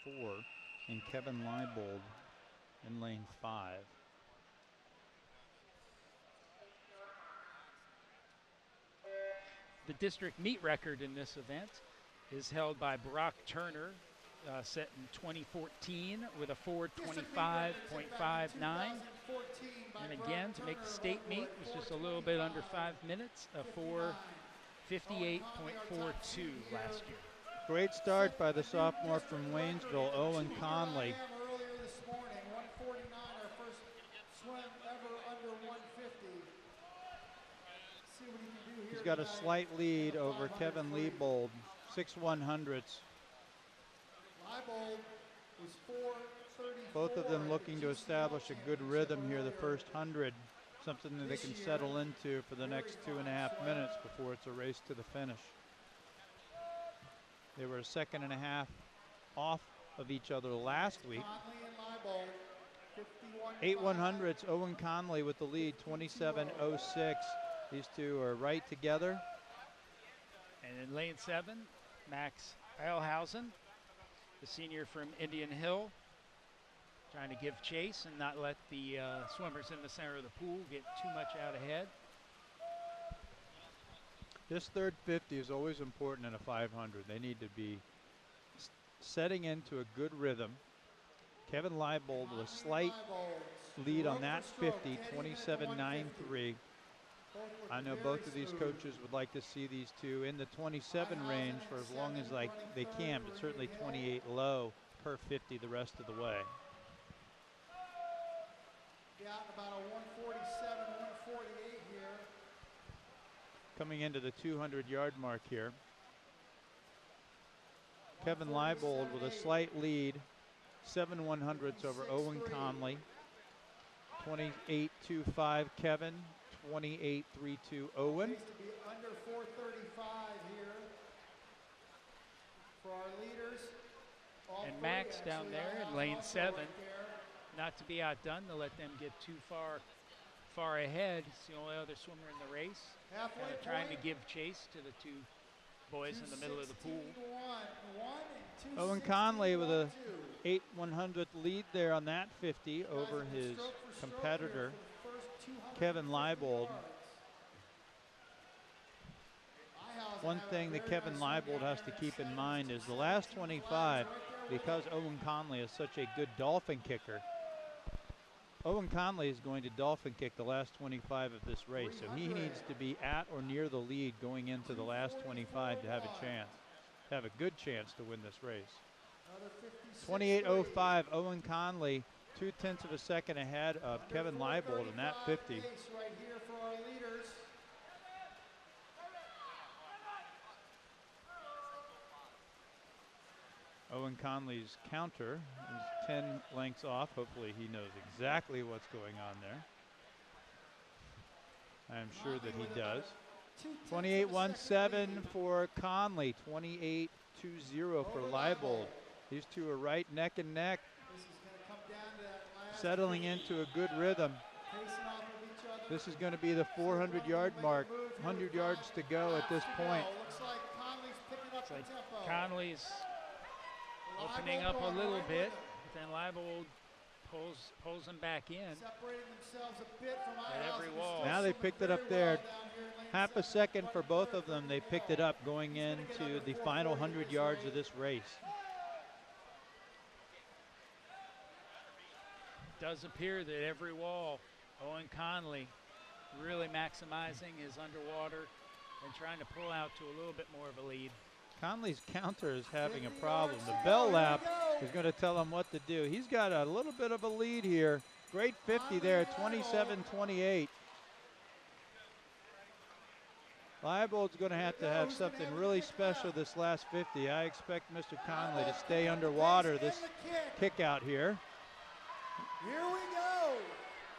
4, and Kevin Leibold in lane 5. The district meet record in this event is held by Brock Turner, set in 2014 with a 4:25.59. And again, to make the state meet was just a little bit under 5 minutes, a 4:58.42 last year. Great start by the sophomore from Waynesville, Owen Conley. Earlier this morning, 149, our first swim ever under 150. See what he can do here. He's got a slight lead over Kevin Leibold, 6/100ths. Leibold was 4:34. Both of them looking to establish a good rhythm here the first 100, something that they can settle into for the next 2.5 minutes before it's a race to the finish. They were a second and a half off of each other last week. 8/100ths, Owen Conley with the lead, 27:06. These two are right together. And in lane 7, Max Eilhausen, the senior from Indian Hill, trying to give chase and not let the swimmers in the center of the pool get too much out ahead. This third 50 is always important in a 500. They need to be setting into a good rhythm. Kevin Leibold with a slight lead on that 50, 27.93. I know both of these coaches would like to see these two in the 27 range for as long as they can, but certainly 28 low per 50 the rest of the way. Got about a 147, 148 here. Coming into the 200-yard mark here. Kevin Leibold with a slight lead, 7/100ths over Owen Conley. 28.25 Kevin, 28.32 Owen. Needs to be under 435 here for our leaders. And Max down there in lane 7, not to be outdone to let them get too far ahead. It's the only other swimmer in the race. Trying to give chase to the two boys in the middle of the pool. Owen Conley with a 8/100th lead there on that 50 over his competitor, Kevin Leibold. One thing that Kevin Leibold has to keep in mind is the last 25, because Owen Conley is such a good dolphin kicker, Owen Conley is going to dolphin kick the last 25 of this race, so he needs to be at or near the lead going into the last 25 to have a chance, to have a good chance to win this race. 28.05, Owen Conley, 0.2 of a second ahead of Kevin Leibold in that 50. Right here for our leaders. Owen Conley's counter is 10 lengths off. Hopefully he knows exactly what's going on there. I am sure that he does. 28.17 for Conley, 28.20 for Leibold. These two are right neck and neck, settling into a good rhythm. This is going to be the 400-yard mark, 100 yards to go at this point. Looks like Conley's picking up the tempo. Conley's opening up a little bit, but then Leibold pulls them back in. Separating themselves a bit from at every wall. Now they picked it up there. Half a second for both of them. They picked it up going into the final 100 yards of this race. It does appear that every wall, Owen Conley really maximizing his underwater and trying to pull out to a little bit more of a lead. Conley's counter is having a problem. The bell lap is going to tell him what to do. He's got a little bit of a lead here. Great 50 there, 27.28. Leibold's going to have something really special this last 50. I expect Mr. Conley to stay underwater this kick out here. Here we go.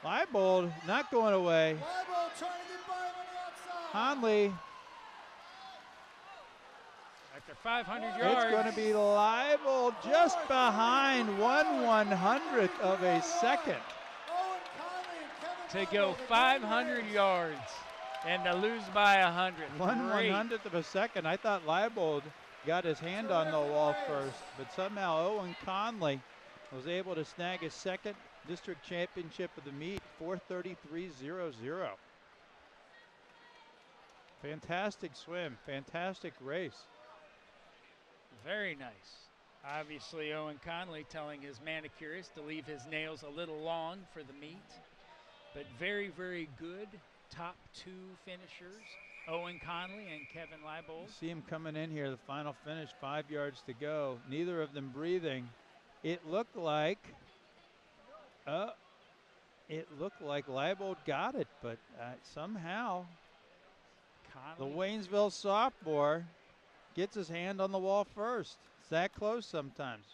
Leibold not going away. Leibold trying to get by him on the outside. Conley. After 500 yards. It's going to be Leibold just behind 1/100th of a second. To go 500 yards and to lose by 100. 1/100th of a second. I thought Leibold got his hand on the wall first, but somehow Owen Conley was able to snag his second district championship of the meet, 4:33.00. Fantastic swim, fantastic race. Very nice. Obviously, Owen Conley telling his manicurist to leave his nails a little long for the meet. But very, very good top two finishers, Owen Conley and Kevin Leibold. See him coming in here, the final finish, 5 yards to go. Neither of them breathing. It looked like Leibold got it, but somehow Conley. the Waynesville sophomore gets his hand on the wall first. It's that close sometimes.